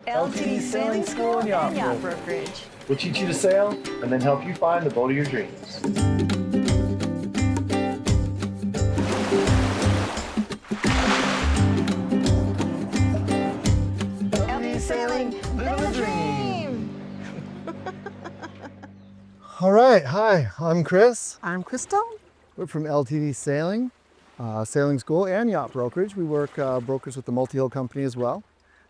LTD Sailing School and Yacht Brokerage. We'll teach you to sail and then help you find the boat of your dreams. LTD Sailing, living the dream. All right, hi, I'm Chris. I'm Crystal. We're from LTD Sailing, Sailing School and Yacht Brokerage. We work brokers with the multi-hull company as well.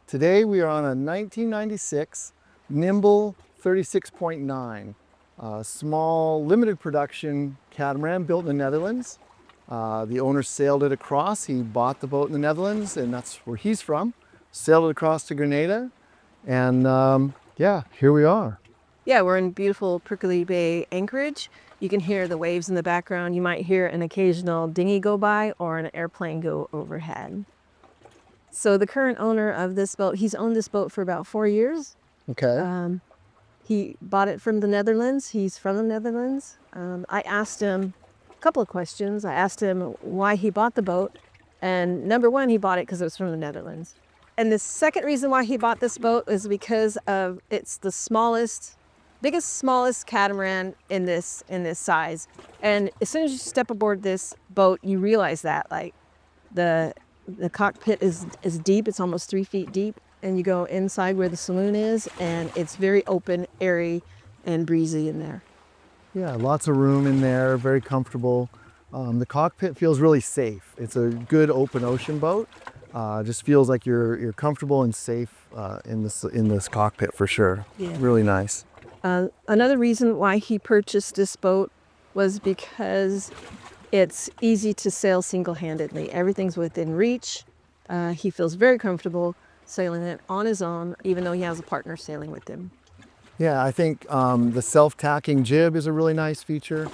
Today we are on a 1996 Nimble 36.9, small limited production catamaran built in the Netherlands. The owner sailed it across. He bought the boat in the Netherlands, and that's where he's from. Sailed it across to Grenada, and yeah, here we are. Yeah, we're in beautiful Prickly Bay Anchorage. You can hear the waves in the background. You might hear an occasional dinghy go by or an airplane go overhead. So the current owner of this boat, he's owned this boat for about 4 years. Okay. He bought it from the Netherlands. He's from the Netherlands. I asked him a couple of questions. I asked him why he bought the boat. And number one, he bought it because it was from the Netherlands. And the second reason why he bought this boat is because of it's the smallest catamaran in this size. And as soon as you step aboard this boat, you realize that like the cockpit is deep. It's almost 3 feet deep. And you go inside where the saloon is, and it's very open, airy, and breezy in there. Yeah, lots of room in there, very comfortable. The cockpit feels really safe. It's a good open ocean boat. Just feels like you're comfortable and safe in this cockpit for sure. Yeah. Really nice. Another reason why he purchased this boat was because it's easy to sail single-handedly. Everything's within reach. He feels very comfortable sailing it on his own, even though he has a partner sailing with him. Yeah, I think the self-tacking jib is a really nice feature.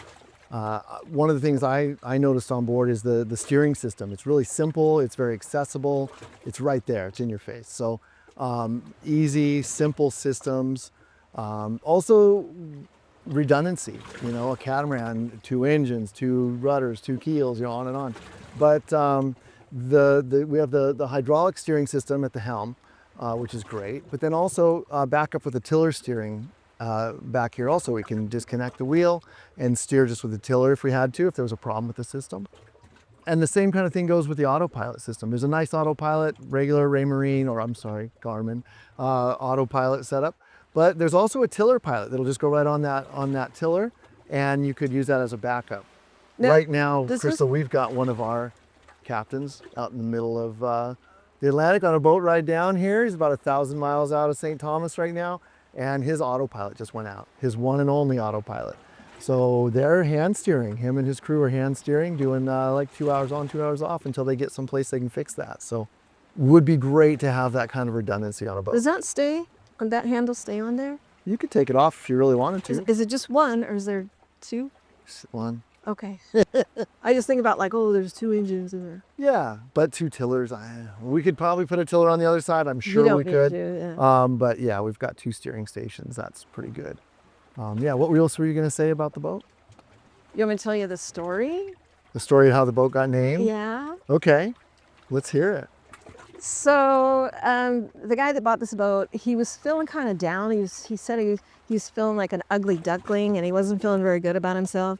One of the things I noticed on board is the steering system. It's really simple, it's very accessible, it's right there, it's in your face. So easy, simple systems. Also redundancy, a catamaran, 2 engines, 2 rudders, 2 keels, on and on. But we have the hydraulic steering system at the helm, which is great, but then also back up with the tiller steering back here also. We can disconnect the wheel and steer just with the tiller if we had to, if there was a problem with the system. And the same kind of thing goes with the autopilot system. There's a nice autopilot, regular Garmin autopilot setup, but there's also a tiller pilot that'll just go right on that tiller, and you could use that as a backup. Right now, Crystal, we've got one of our captains out in the middle of the Atlantic on a boat ride down here. He's about 1,000 miles out of St. Thomas right now, and his autopilot just went out, his one and only autopilot. So they're hand steering. Him and his crew are hand steering, doing like 2 hours on, 2 hours off until they get someplace they can fix that. So would be great to have that kind of redundancy on a boat. Does that handle stay on there? You could take it off if you really wanted to. Is it just one, or is there 2? Just one. Okay. I just think about there's 2 engines in there. Yeah, but 2 tillers. We could probably put a tiller on the other side. I'm sure we could. But yeah, we've got 2 steering stations. That's pretty good. Yeah, what else were you going to say about the boat? You want me to tell you the story? The story of how the boat got named? Yeah. Okay, let's hear it. So the guy that bought this boat, he was feeling kind of down. He said he was feeling like an ugly duckling, and he wasn't feeling very good about himself.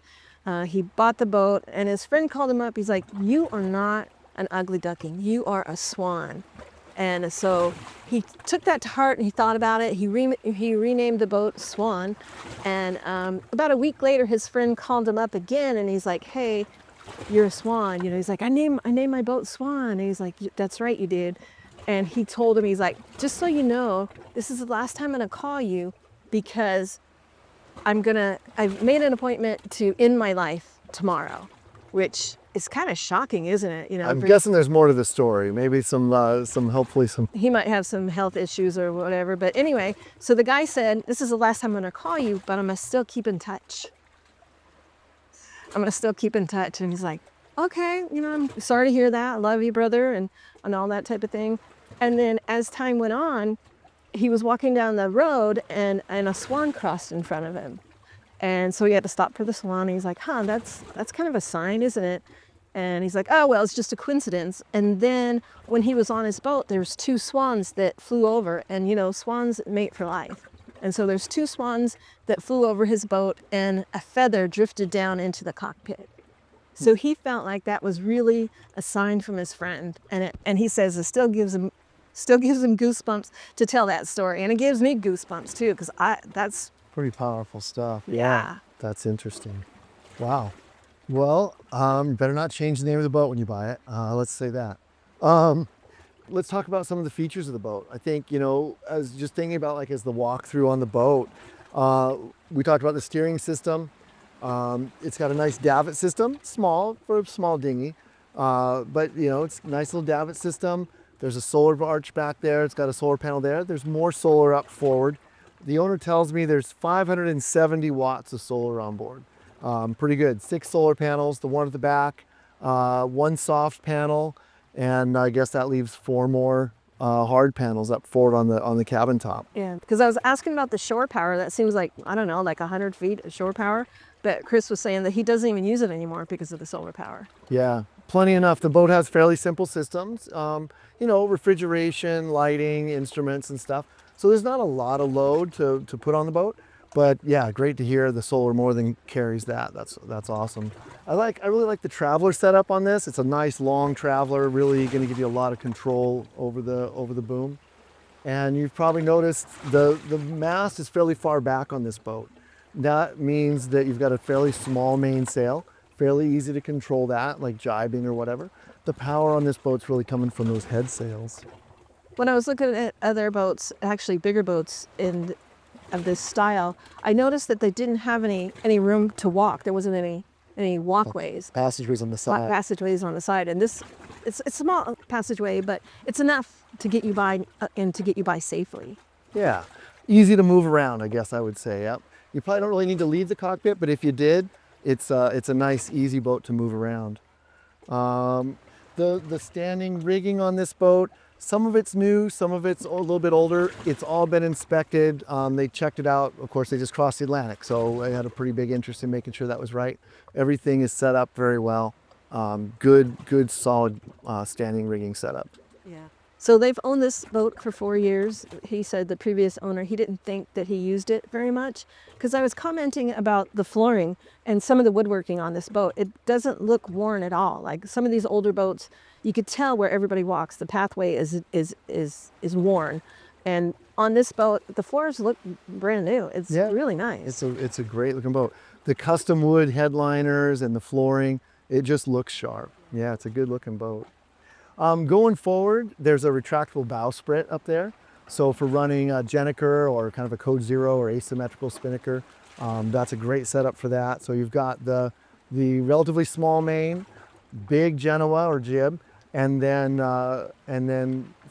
He bought the boat, and his friend called him up. He's like, "You are not an ugly duckling. You are a swan." And so he took that to heart, and he thought about it. He renamed the boat Swan. And about a week later, his friend called him up again, and he's like, "Hey, you're a swan." He's like, I named my boat Swan. And he's like, "That's right, you did." And he told him, he's like, "Just so you know, this is the last time I'm gonna call you, because I've made an appointment to end my life tomorrow," which is kind of shocking, isn't it? I'm guessing there's more to the story. Maybe hopefully some. He might have some health issues or whatever. But anyway, so the guy said, "This is the last time I'm gonna call you, but I'm gonna still keep in touch. I'm gonna still keep in touch." And he's like, "Okay, I'm sorry to hear that. I love you, brother," and all that type of thing. And then as time went on, he was walking down the road, and a swan crossed in front of him. And so he had to stop for the swan. And he's like, "Huh, that's kind of a sign, isn't it?" And he's like, oh, well, it's just a coincidence. And then when he was on his boat, there's 2 swans that flew over, and you know, swans mate for life. And so there's 2 swans that flew over his boat, and a feather drifted down into the cockpit. So he felt like that was really a sign from his friend. And he says it still gives him goosebumps to tell that story. And it gives me goosebumps too, because that's Pretty powerful stuff. Yeah. That's interesting. Wow. Well, better not change the name of the boat when you buy it. Let's say that. Let's talk about some of the features of the boat. I think, you know, as just thinking about like as the walkthrough on the boat, we talked about the steering system. It's got a nice davit system, small for a small dinghy, but you know, it's a nice little davit system. There's a solar arch back there. It's got a solar panel there. There's more solar up forward. The owner tells me there's 570 watts of solar on board. Pretty good. 6 solar panels, the one at the back, 1 soft panel, and I guess that leaves 4 more hard panels up forward on the cabin top. Yeah, because I was asking about the shore power. That seems like, I don't know, like 100 feet of shore power. But Chris was saying that he doesn't even use it anymore because of the solar power. Yeah, plenty enough. The boat has fairly simple systems, you know, refrigeration, lighting, instruments and stuff. So there's not a lot of load to put on the boat. But yeah, great to hear the solar more than carries that. That's awesome. I really like the traveler setup on this. It's a nice long traveler, really going to give you a lot of control over the boom. And you've probably noticed the mast is fairly far back on this boat. That means that you've got a fairly small mainsail, fairly easy to control that, like jibing or whatever. The power on this boat's really coming from those head sails. When I was looking at other boats, actually bigger boats of this style, I noticed that they didn't have any room to walk. There wasn't any walkways. Passageways on the side. Passageways on the side. And this, it's a small passageway, but it's enough to get you by and to get you by safely. Yeah, easy to move around, I guess I would say. Yep. You probably don't really need to leave the cockpit, but if you did, it's a nice, easy boat to move around. The standing rigging on this boat, some of it's new, some of it's a little bit older. It's all been inspected. They checked it out. Of course, they just crossed the Atlantic, so they had a pretty big interest in making sure that was right. Everything is set up very well. Good, solid standing rigging setup. Yeah. So they've owned this boat for 4 years. He said the previous owner, he didn't think that he used it very much, because I was commenting about the flooring and some of the woodworking on this boat. It doesn't look worn at all. Like some of these older boats, you could tell where everybody walks. The pathway is worn. And on this boat, the floors look brand new. It's really nice. It's a great looking boat. The custom wood headliners and the flooring, it just looks sharp. Yeah, it's a good looking boat. Going forward, there's a retractable bowsprit up there. So for running a Gennaker or kind of a Code Zero or asymmetrical spinnaker, that's a great setup for that. So you've got the relatively small main, big Genoa or jib, and then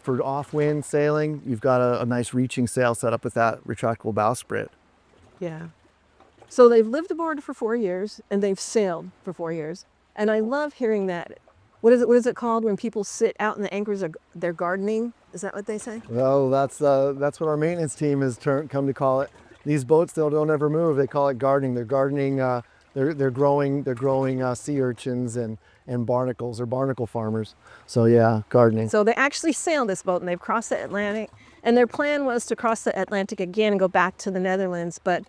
for off-wind sailing, you've got a nice reaching sail set up with that retractable bowsprit. Yeah. So they've lived aboard for 4 years and they've sailed for 4 years. And I love hearing that. What is it called when people sit out in the anchors? They're gardening. Is that what they say? Well, that's what our maintenance team has come to call it. These boats don't ever move. They call it gardening. They're gardening. They're growing sea urchins and barnacles. They're barnacle farmers. So yeah, gardening. So they actually sailed this boat and they've crossed the Atlantic. And their plan was to cross the Atlantic again and go back to the Netherlands, but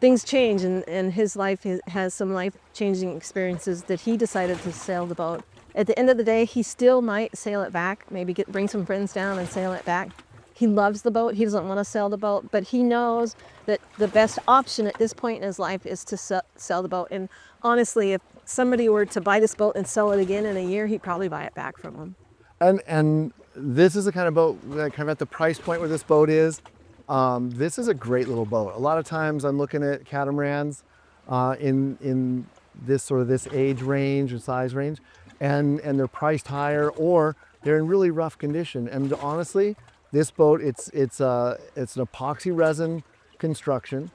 things change, and his life has some life-changing experiences that he decided to sail the boat. At the end of the day, he still might sail it back, maybe bring some friends down and sail it back. He loves the boat. He doesn't want to sell the boat, but he knows that the best option at this point in his life is to sell the boat. And honestly, if somebody were to buy this boat and sell it again in a year, he'd probably buy it back from him. And this is the kind of boat, kind of at the price point where this boat is. This is a great little boat. A lot of times I'm looking at catamarans in this age range or size range, and they're priced higher or they're in really rough condition. And honestly, this boat, it's an epoxy resin construction,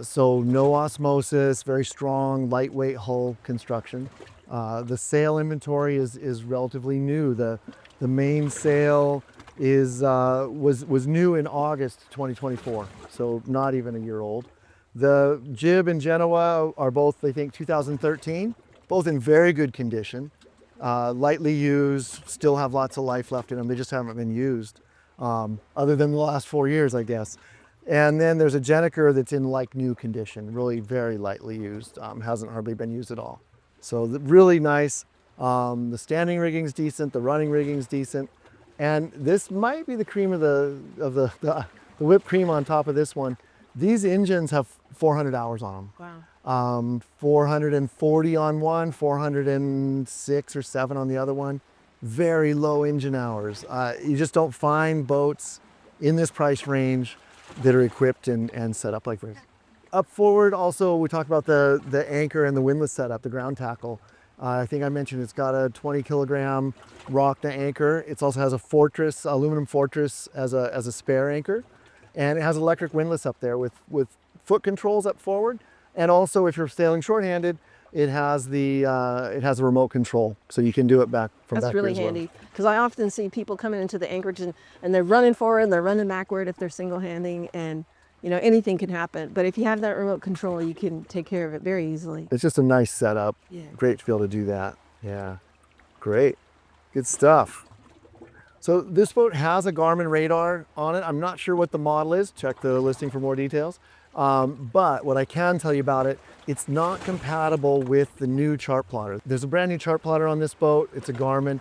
so no osmosis, very strong, lightweight hull construction. The sail inventory is relatively new. The main sail was new in August 2024, so not even a year old. The jib and Genoa are both, I think, 2013. both in very good condition, lightly used, still have lots of life left in them. They just haven't been used, other than the last 4 years, I guess. And then there's a Jenniker that's in like new condition, really very lightly used, hasn't hardly been used at all. So really nice. The standing rigging's decent, the running rigging's decent, and this might be the cream of the whipped cream on top of this one. These engines have 400 hours on them. Wow. 440 on one, 406 or 7 on the other one. Very low engine hours. You just don't find boats in this price range that are equipped and set up like this. Up forward, also, we talked about the anchor and the windlass setup, the ground tackle. I think I mentioned it's got a 20 kilogram rock to anchor. It also has a fortress, aluminum fortress as a spare anchor. And it has electric windlass up there with foot controls up forward. And also, if you're sailing shorthanded, it has the remote control, so you can do it back from back That's here really as well. handy, because I often see people coming into the anchorage and they're running forward and they're running backward if they're single-handing, and anything can happen. But if you have that remote control, you can take care of it very easily. It's just a nice setup. Yeah. Great to be able to do that. Yeah, great, good stuff. So this boat has a Garmin radar on it. I'm not sure what the model is. Check the listing for more details. But what I can tell you about it, it's not compatible with the new chart plotter. There's a brand new chart plotter on this boat. It's a Garmin.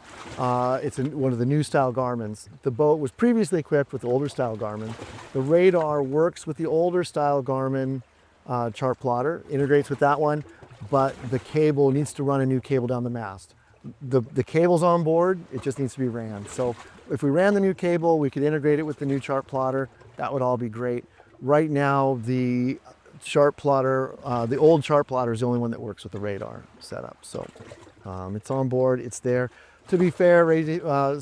It's one of the new style Garmins. The boat was previously equipped with the older style Garmin. The radar works with the older style Garmin chart plotter, integrates with that one, but the cable needs to run a new cable down the mast. The cable's on board, it just needs to be ran. So if we ran the new cable, we could integrate it with the new chart plotter. That would all be great. Right now, the chart plotter, the old chart plotter is the only one that works with the radar setup. So it's on board, it's there. To be fair,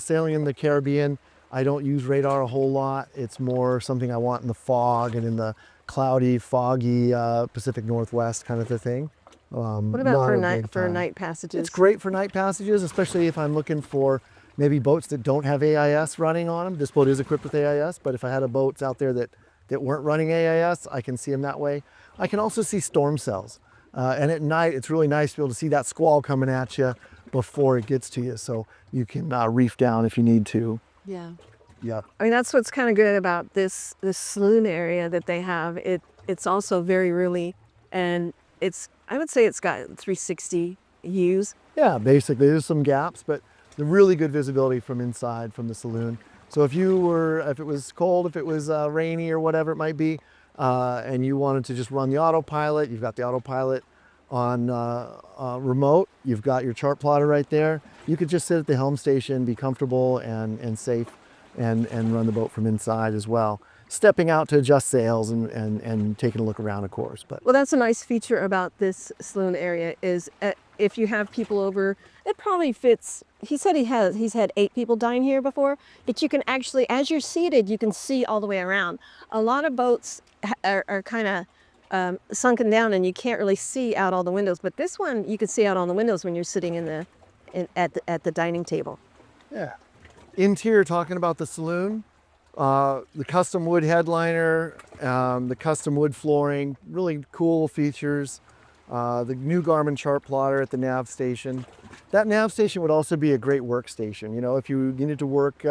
sailing in the Caribbean, I don't use radar a whole lot. It's more something I want in the fog and in the cloudy, foggy Pacific Northwest kind of a thing. What about for night passages? It's great for night passages, especially if I'm looking for maybe boats that don't have AIS running on them. This boat is equipped with AIS, but if I had a boats out there that weren't running AIS, I can see them that way. I can also see storm cells. And at night, it's really nice to be able to see that squall coming at you before it gets to you. So you can reef down if you need to. Yeah. Yeah. I mean, that's what's kind of good about this saloon area that they have. It's also very roomy, and I would say it's got 360 views. Yeah, basically there's some gaps, but the really good visibility from inside from the saloon. So if it was cold, if it was rainy or whatever it might be, and you wanted to just run the autopilot, you've got the autopilot on remote, you've got your chart plotter right there. You could just sit at the helm station, be comfortable and safe, and run the boat from inside as well. Stepping out to adjust sails and taking a look around, of course. But well, that's a nice feature about this saloon area is if you have people over, it probably fits. He said he's had 8 people dine here before, but you can actually, as you're seated, you can see all the way around. A lot of boats are kind of sunken down and you can't really see out all the windows, but this one you can see out all the windows when you're sitting at the dining table. yeah, interior, talking about the saloon. The custom wood headliner, the custom wood flooring, really cool features. The new Garmin chart plotter at the nav station. That nav station would also be a great workstation. If you needed to work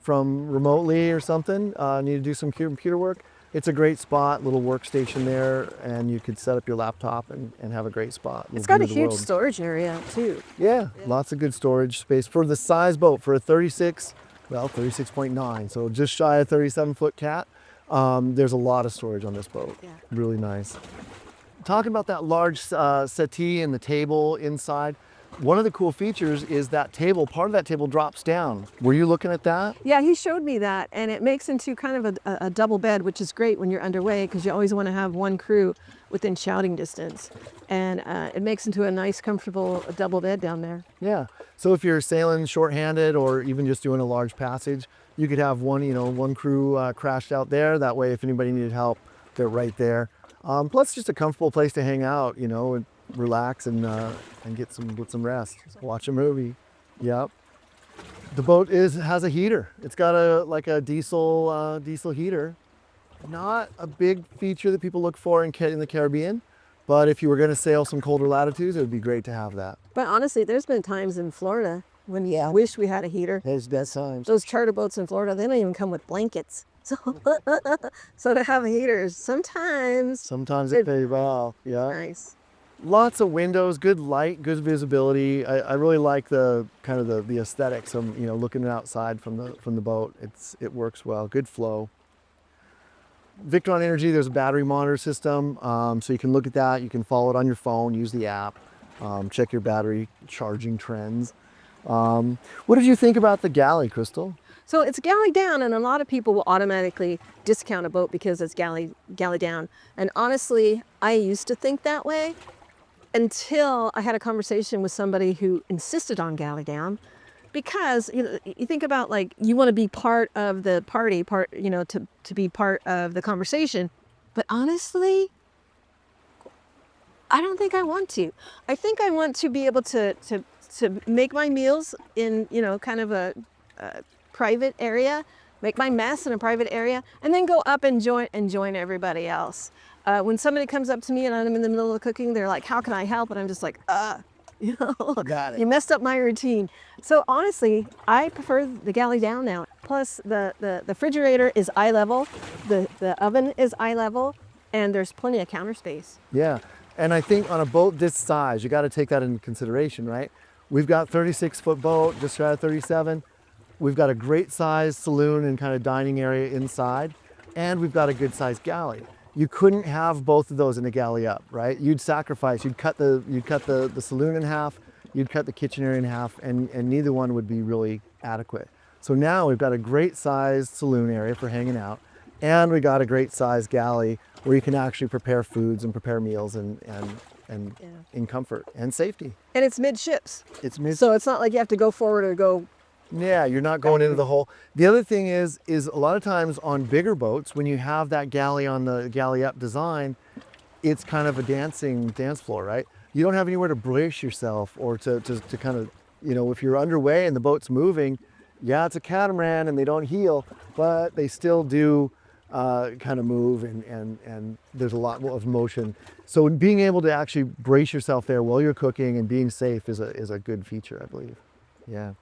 from remotely or something, need to do some computer work, it's a great spot, little workstation there, and you could set up your laptop and have a great spot. It's got a huge storage area too. Yeah, lots of good storage space for the size boat, for a 36.9, so just shy of 37-foot cat. There's a lot of storage on this boat. Yeah. Really nice. Talking about that large settee and the table inside, one of the cool features is that table, part of that table drops down. Were you looking at that? Yeah, he showed me that, and it makes into kind of a double bed, which is great when you're underway because you always want to have one crew within shouting distance. And it makes into a nice, comfortable double bed down there. Yeah. So if you're sailing shorthanded or even just doing a large passage, you could have one crew crashed out there. That way, if anybody needed help, they're right there. Plus, just a comfortable place to hang out, and relax and get some rest. Watch a movie. Yep. The boat has a heater. It's got a diesel heater. Not a big feature that people look for in the Caribbean, But if you were going to sail some colder latitudes, it would be great to have that. But honestly, there's been times in Florida when you wish we had a heater. There's best times. Those charter boats in Florida, they don't even come with blankets. So, so to have heaters, sometimes It pays well. Yeah. nice. Lots of windows, good light, good visibility. I really like the kind of the aesthetics of looking outside from the boat. It works well. Good flow. Victron Energy, there's a battery monitor system, so you can look at that. You can follow it on your phone, use the app, check your battery charging trends. What did you think about the galley, Crystal? So it's galley down, and a lot of people will automatically discount a boat because it's galley down. And honestly, I used to think that way until I had a conversation with somebody who insisted on galley down. Because you think about, like, you want to be part of the party, to be part of the conversation. But honestly, I don't think I want to. I think I want to be able to make my meals in kind of a private area, make my mess in a private area, and then go up and join everybody else. When somebody comes up to me and I'm in the middle of cooking, they're like, "How can I help?" And I'm just like, Got it. You messed up my routine. So honestly, I prefer the galley down now. Plus the refrigerator is eye level, the oven is eye level, and there's plenty of counter space. Yeah, and I think on a boat this size, you got to take that into consideration, right? We've got 36-foot boat, just shy of 37. We've got a great sized saloon and kind of dining area inside, and we've got a good sized galley. You couldn't have both of those in a galley up, right? You'd sacrifice. You'd cut the saloon in half. You'd cut the kitchen area in half, and neither one would be really adequate. So now we've got a great sized saloon area for hanging out, and we got a great sized galley where you can actually prepare foods and prepare meals and in comfort and safety. And it's midships. It's mid. So it's not like you have to go forward or go. Yeah, you're not going into the hole. The other thing is a lot of times on bigger boats, when you have that galley on the galley up design, it's kind of a dance floor, right? You don't have anywhere to brace yourself or to kind of, if you're underway and the boat's moving, yeah, it's a catamaran and they don't heel, but they still do kind of move and there's a lot of motion. So being able to actually brace yourself there while you're cooking and being safe is a good feature, I believe. Yeah.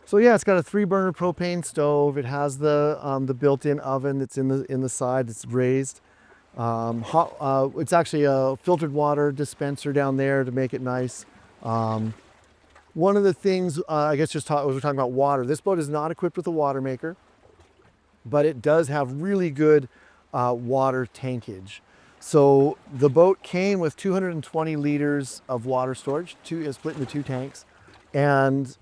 So yeah, it's got a 3-burner propane stove. It has the built-in oven that's in the side that's raised. It's actually a filtered water dispenser down there to make it nice. One of the things, I guess we're talking about water. This boat is not equipped with a water maker, but it does have really good water tankage. So the boat came with 220 liters of water storage, split into 2 tanks, and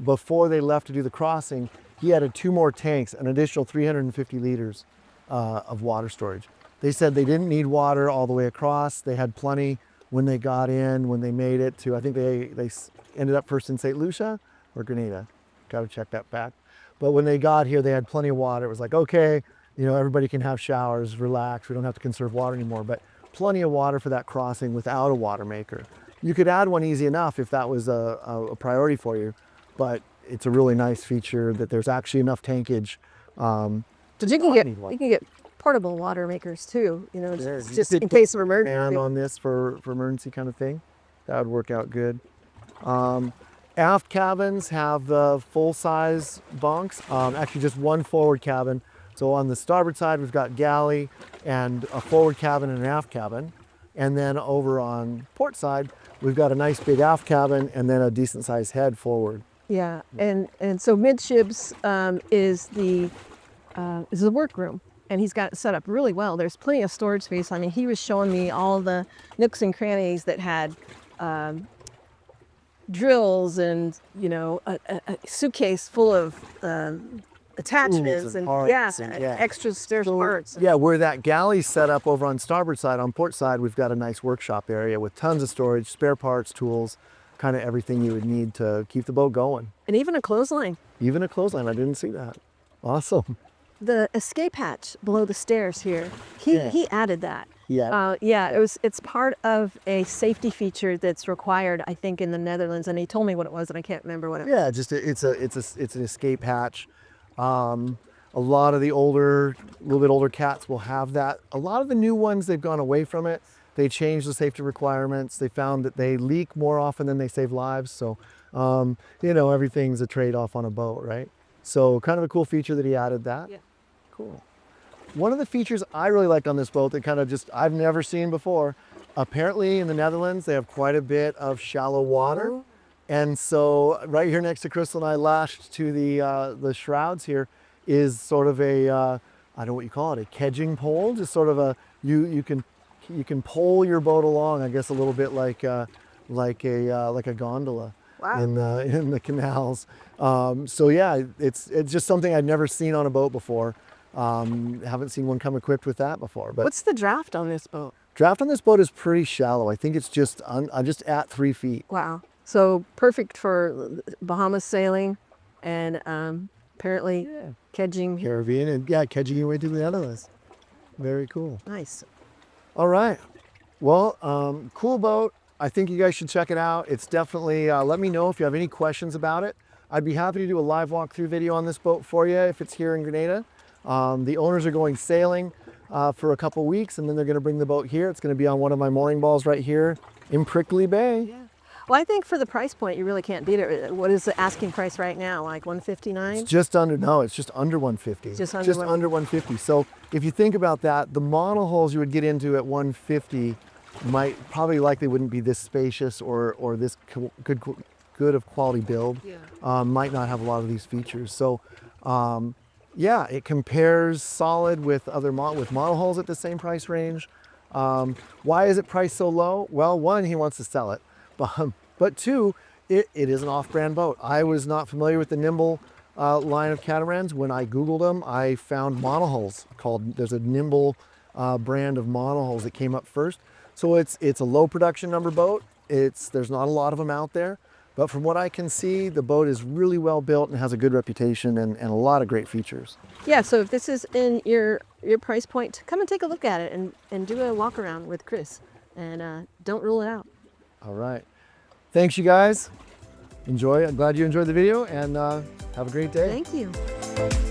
before they left to do the crossing, he added 2 more tanks, an additional 350 liters of water storage. They said they didn't need water all the way across. They had plenty when they got in, when they made it to, I think they ended up first in St. Lucia or Grenada. Got to check that back. But when they got here, they had plenty of water. It was like, okay, everybody can have showers, relax. We don't have to conserve water anymore, but plenty of water for that crossing without a water maker. You could add one easy enough if that was a priority for you. But it's a really nice feature that there's actually enough tankage. So you can get portable water makers too. Just in case of emergency. And on this for emergency kind of thing, that would work out good. Aft cabins have the full-size bunks. Actually, just one forward cabin. So on the starboard side, we've got galley and a forward cabin and an aft cabin. And then over on port side, we've got a nice big aft cabin and then a decent-sized head forward. Yeah, and so midships is the workroom, and he's got it set up really well. There's plenty of storage space. I mean, he was showing me all the nooks and crannies that had drills and a suitcase full of attachments and parts extra spare parts. Yeah, where that galley's set up over on starboard side, on port side, we've got a nice workshop area with tons of storage, spare parts, tools, kind of everything you would need to keep the boat going. And even a clothesline. Even a clothesline, I didn't see that. Awesome. The escape hatch below the stairs here, he added that. Yeah. It's part of a safety feature that's required, I think, in the Netherlands, and he told me what it was, and I can't remember what it was. Yeah, it's an escape hatch. A lot of the little bit older cats will have that. A lot of the new ones, they've gone away from it. They changed the safety requirements. They found that they leak more often than they save lives. So, you know, everything's a trade-off on a boat, right? So kind of a cool feature that he added that. Yeah. Cool. One of the features I really liked on this boat that kind of just, I've never seen before, apparently in the Netherlands, they have quite a bit of shallow water. Oh. And so right here next to Crystal and I, lashed to the shrouds here, is sort of a, I don't know what you call it, a kedging pole, just sort of a, you can pole your boat along, I guess a little bit like a gondola. Wow. In the canals. So yeah, it's just something I'd never seen on a boat before. Haven't seen one come equipped with that before. But What's the draft on this boat? draft on this boat is pretty shallow. I think it's just just at 3 feet. Wow. So perfect for Bahamas sailing and apparently kedging. Caribbean, and yeah, kedging your way to the Netherlands. Very cool. Nice. All right. Well, cool boat. I think you guys should check it out. It's definitely, let me know if you have any questions about it. I'd be happy to do a live walkthrough video on this boat for you if it's here in Grenada. The owners are going sailing for a couple weeks, and then they're going to bring the boat here. It's going to be on one of my mooring balls right here in Prickly Bay. Yeah. Well, I think for the price point, you really can't beat it. What is the asking price right now? Like 159? It's just under, no, it's just under 150. Just under 150. So if you think about that, the monohulls you would get into at 150 probably likely wouldn't be this spacious or this good of quality build. Yeah. Might not have a lot of these features. So yeah, it compares solid with other with monohulls at the same price range. Why is it priced so low? Well, one, he wants to sell it, but two, it is an off-brand boat. I was not familiar with the Nimble line of catamarans. When I Googled them, I found monohulls there's a Nimble brand of monohulls that came up first. So it's a low production number boat. There's not a lot of them out there, but from what I can see, the boat is really well built and has a good reputation and a lot of great features. Yeah, so if this is in your price point, come and take a look at it and do a walk around with Chris, and don't rule it out. All right. Thanks, you guys. Enjoy. I'm glad you enjoyed the video, and have a great day. Thank you.